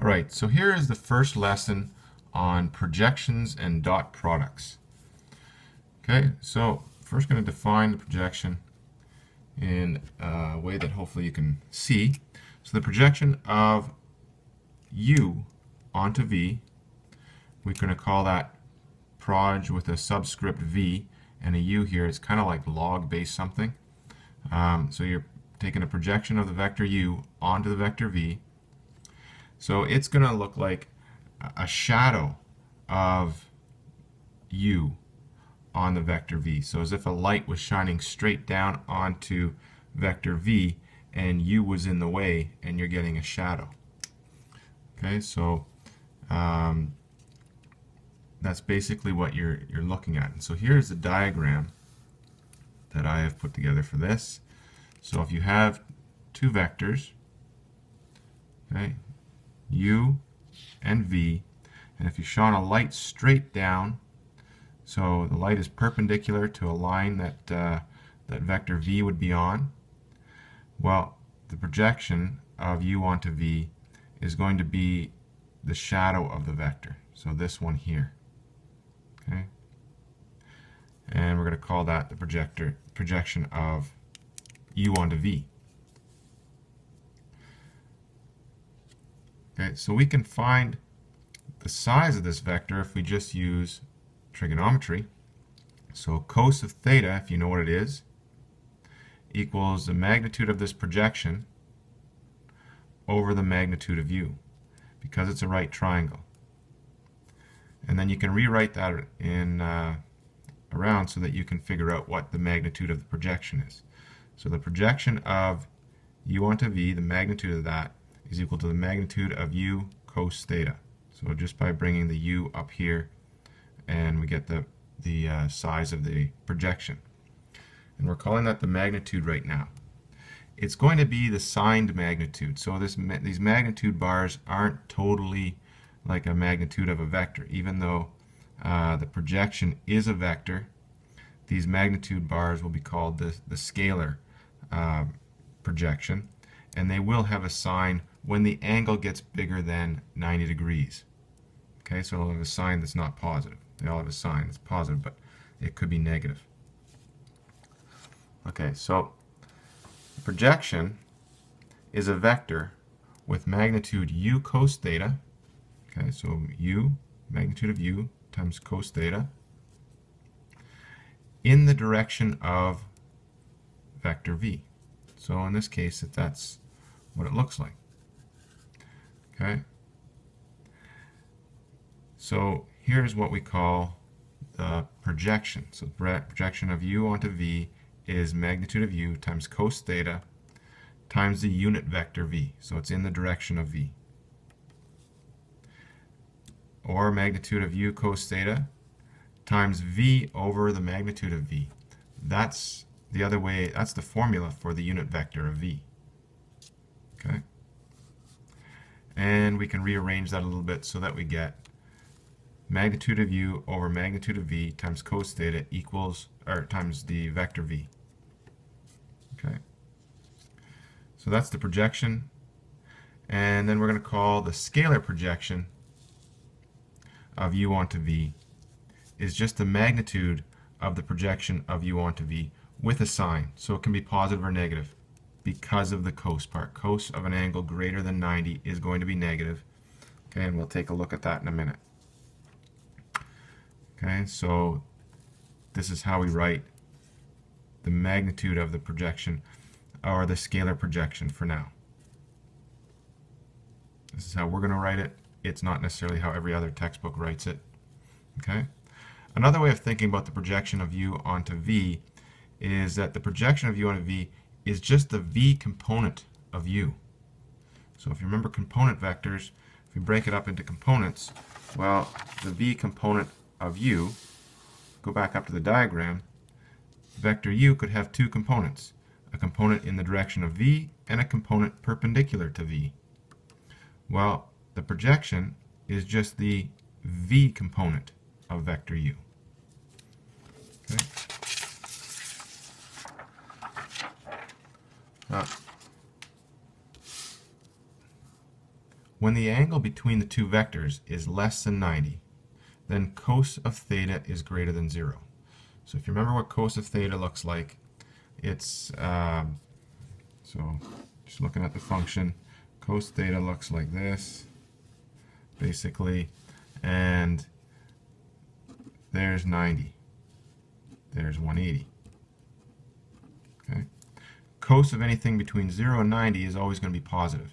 All right, so here is the first lesson on projections and dot products. Okay, so first going to define the projection in a way that hopefully you can see. So the projection of U onto V, we're going to call that proj with a subscript V and a U here. It's kind of like log base something. So you're taking a projection of the vector U onto the vector V. So it's going to look like a shadow of U on the vector V. So as if a light was shining straight down onto vector V and U was in the way and you're getting a shadow. Okay, so that's basically what you're looking at. And so here's the diagram that I have put together for this. So if you have two vectors, okay, U and V, and if you shone a light straight down, so the light is perpendicular to a line that that vector V would be on, well, the projection of U onto V is going to be the shadow of the vector, so this one here. Okay, and we're going to call that the projection of U onto V. Okay, so we can find the size of this vector if we just use trigonometry. So cos of theta, if you know what it is, equals the magnitude of this projection over the magnitude of U, because it's a right triangle. And then you can rewrite that in around so that you can figure out what the magnitude of the projection is. So the projection of U onto V, the magnitude of that, is equal to the magnitude of U cos theta. So just by bringing the U up here, and we get the size of the projection. And we're calling that the magnitude right now. It's going to be the signed magnitude. So these magnitude bars aren't totally like a magnitude of a vector. Even though the projection is a vector, these magnitude bars will be called the scalar projection, and they will have a sign when the angle gets bigger than 90 degrees. Okay, so it'll have a sign that's not positive. They all have a sign that's positive, but it could be negative. Okay, so the projection is a vector with magnitude U cos theta. Okay, so U, magnitude of U times cos theta, in the direction of vector V. So in this case, that's what it looks like. Okay, so here's what we call the projection. So the projection of U onto V is magnitude of U times cos theta times the unit vector V. So it's in the direction of V. Or magnitude of U cos theta times V over the magnitude of V. That's the other way, that's the formula for the unit vector of V. Okay? And we can rearrange that a little bit so that we get magnitude of U over magnitude of V times cos theta equals, or times the vector V. Okay? So that's the projection. And then we're going to call the scalar projection of U onto V is just the magnitude of the projection of U onto V with a sign. So it can be positive or negative because of the cos part. Cos of an angle greater than 90 is going to be negative. Okay, and we'll take a look at that in a minute. Okay, so this is how we write the magnitude of the projection, or the scalar projection for now. This is how we're going to write it. It's not necessarily how every other textbook writes it. Okay? Another way of thinking about the projection of U onto V is that the projection of U onto V is just the V component of U. So if you remember component vectors, if we break it up into components, well, the V component of U, go back up to the diagram, vector U could have two components, a component in the direction of V and a component perpendicular to V. Well, the projection is just the V component of vector U. Okay. When the angle between the two vectors is less than 90, then cos of theta is greater than 0. So if you remember what cos of theta looks like, it's, so just looking at the function, cos theta looks like this, basically, and there's 90. There's 180. Okay? Cos of anything between 0 and 90 is always going to be positive.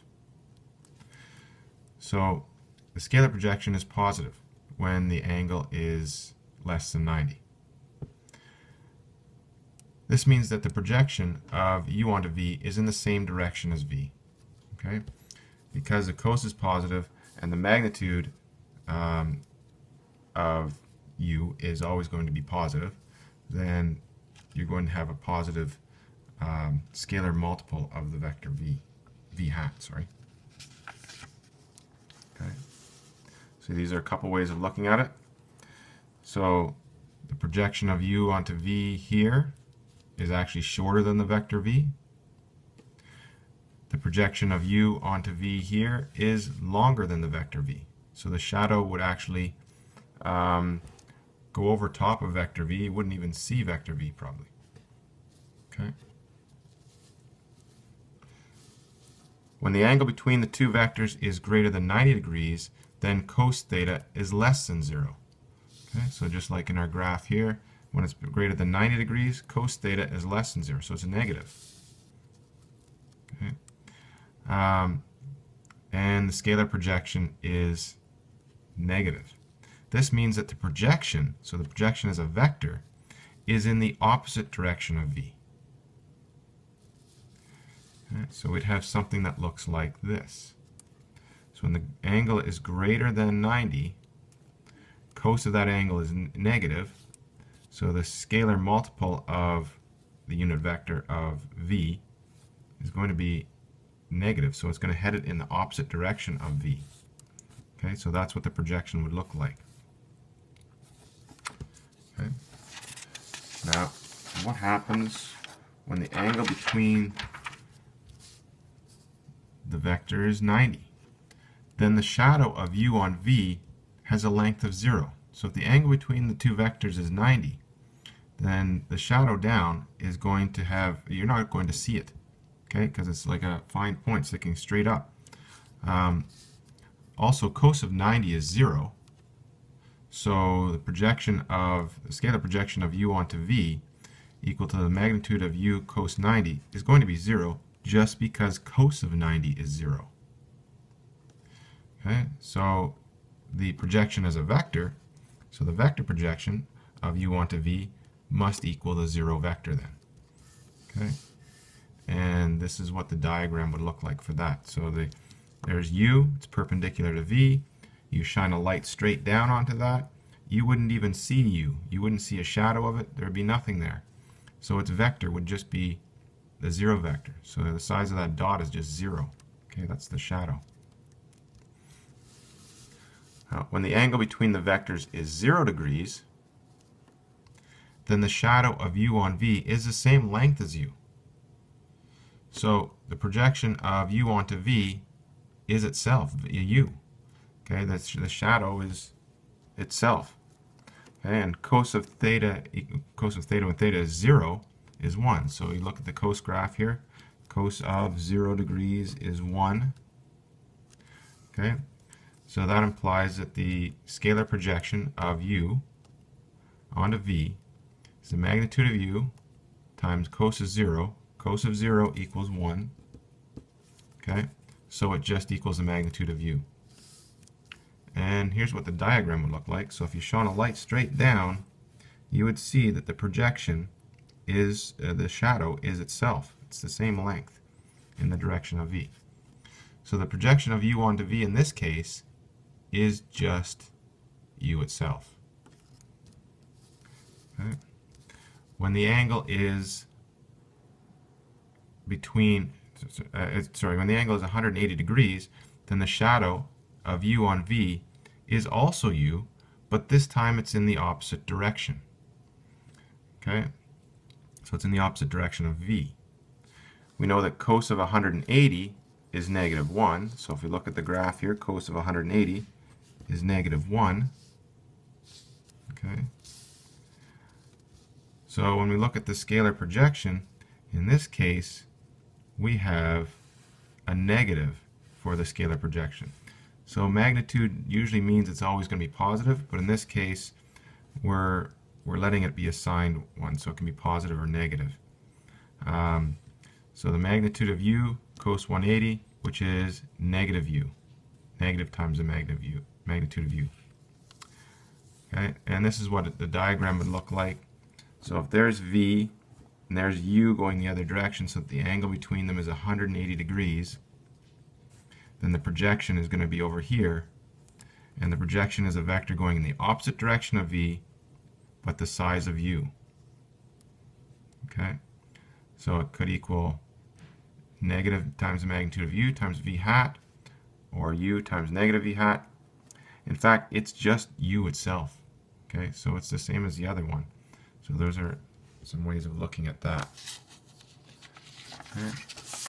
So the scalar projection is positive when the angle is less than 90. This means that the projection of u onto v is in the same direction as v. Okay? Because the cos is positive and the magnitude of u is always going to be positive, then you're going to have a positive scalar multiple of the vector v hat, sorry. Okay. So these are a couple ways of looking at it. So the projection of u onto v here is actually shorter than the vector v. The projection of u onto v here is longer than the vector v. So the shadow would actually go over top of vector v. You wouldn't even see vector v probably. Okay. When the angle between the two vectors is greater than 90 degrees, then cos theta is less than 0. Okay, so just like in our graph here, when it's greater than 90 degrees, cos theta is less than 0, so it's a negative. Okay. And the scalar projection is negative. This means that the projection, so the projection as a vector, is in the opposite direction of v. Okay, so we'd have something that looks like this. So when the angle is greater than 90, cos of that angle is negative, so the scalar multiple of the unit vector of v is going to be negative, so it's going to head it in the opposite direction of v. Okay, so that's what the projection would look like. Okay. Now, what happens when the angle between the vector is 90? Then the shadow of u on v has a length of 0. So if the angle between the two vectors is 90, then the shadow down is going to have, you're not going to see it, okay, because it's like a fine point sticking straight up. Also, cos of 90 is 0, so the projection of, the scalar projection of u onto v equal to the magnitude of u cos 90 is going to be 0 just because cos of 90 is 0. Okay, so the projection as a vector, so the vector projection of u onto v must equal the 0 vector then. Okay, and this is what the diagram would look like for that. So there's u, it's perpendicular to v, you shine a light straight down onto that, you wouldn't even see u, you wouldn't see a shadow of it, there would be nothing there. So its vector would just be the 0 vector. So the size of that dot is just 0. Okay, that's the shadow. When the angle between the vectors is 0 degrees, then the shadow of u on v is the same length as u. So the projection of u onto v is itself u. Okay, that's the shadow is itself. Okay, and cos of theta when theta is 0 is 1. So you look at the cos graph here. Cos of 0 degrees is 1. Okay, so that implies that the scalar projection of u onto v is the magnitude of u times cos of 0. Cos of 0 equals 1. Okay, so it just equals the magnitude of u. And here's what the diagram would look like. So if you shone a light straight down, you would see that the projection is, the shadow is itself. It's the same length in the direction of v. So the projection of u onto v in this case is just u itself. Okay. When the angle is between, when the angle is 180 degrees, then the shadow of u on v is also u, but this time it's in the opposite direction. Okay, so it's in the opposite direction of v. We know that cos of 180 is negative 1. So if we look at the graph here, cos of 180 is negative 1. Okay. So when we look at the scalar projection, in this case, we have a negative for the scalar projection. So magnitude usually means it's always going to be positive, but in this case, we're letting it be assigned one, so it can be positive or negative. So the magnitude of u, cos 180, which is negative u, negative times the magnitude of u. Okay, and this is what the diagram would look like. So if there's v and there's u going the other direction, so that the angle between them is 180 degrees, then the projection is going to be over here, and the projection is a vector going in the opposite direction of v, but the size of u. Okay, so it could equal negative times the magnitude of u times v hat, or u times negative v hat. In fact, it's just u itself. Okay, so it's the same as the other one. So those are some ways of looking at that. Okay.